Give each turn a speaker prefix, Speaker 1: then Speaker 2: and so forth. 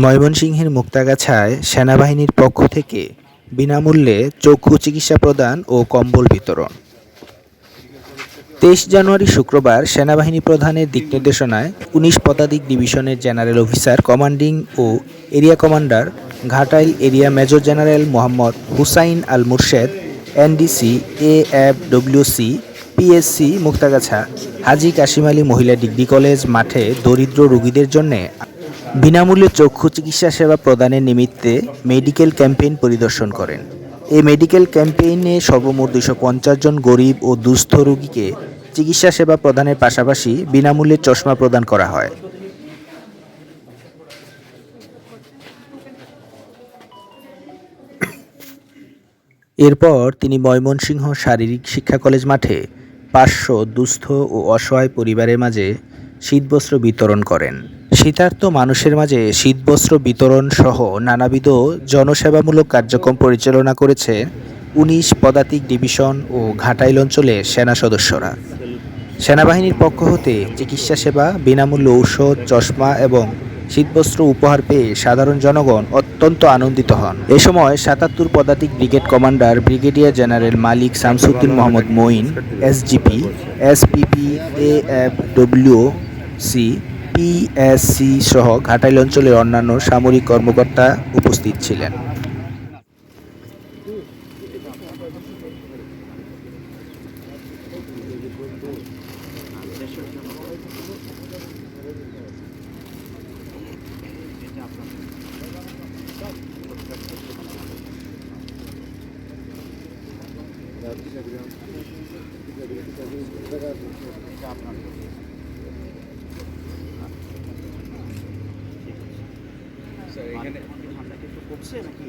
Speaker 1: ময়মনসিংহের মুক্তাগাছায় সেনাবাহিনীর পক্ষ থেকে বিনামূল্যে চক্ষু চিকিৎসা প্রদান ও কম্বল বিতরণ। ২৩ জানুয়ারি শুক্রবার সেনাবাহিনী প্রধানের দিকনির্দেশনায় ১৯ পদাতিক ডিভিশনের জেনারেল অফিসার কমান্ডিং ও area commander Ghatail area major general Mohammad Hussain Al Murshed, NDC, AFWC, PSC Muktagachha Haji Kashim Ali মহিলা ডিগ্রি কলেজ মাঠে দরিদ্র রোগীদের জন্য বিনামূল্যে চক্ষু চিকিৎসা সেবা প্রদানের নিমিত্তে মেডিকেল ক্যাম্পেইন পরিদর্শন করেন। এই মেডিকেল ক্যাম্পেইনে সর্বমোট ২৫০ জন গরিব ও দুস্থ রোগীকে চিকিৎসা সেবা প্রদানের পাশাপাশি বিনামূল্যে চশমা প্রদান করা হয়। এরপর তিনি ময়মনসিংহ শারীরিক শিক্ষা কলেজ মাঠে ৫০০ দুস্থ ও অসহায় পরিবারের মাঝে শীতবস্ত্র বিতরণ করেন। শীতার্ত মানুষের মাঝে শীতবস্ত্র বিতরণ সহ নানাবিধ জনসেবামূলক কার্যক্রম পরিচালনা করেছে ১৯ পদাতিক ডিভিশন ও ঘাটাইল অঞ্চলের সেনা সদস্যরা। সেনাবাহিনীর পক্ষ হতে চিকিৎসা সেবা, বিনামূল্যে ঔষধ, চশমা এবং শীতবস্ত্র উপহার পেয়ে সাধারণ জনগণ অত্যন্ত আনন্দিত হন। এ সময় ৭৭ পদাতিক brigade commander brigadier general Malik Shamsuddin Mohammad Moin, SGP, SPP, AFWC, PSC সহ ঘাটাইল অঞ্চলের অন্যান্য সামরিক কর্মকর্তা উপস্থিত ছিলেন।
Speaker 2: এখানে ঠান্ডা কি একটু কমছে নাকি?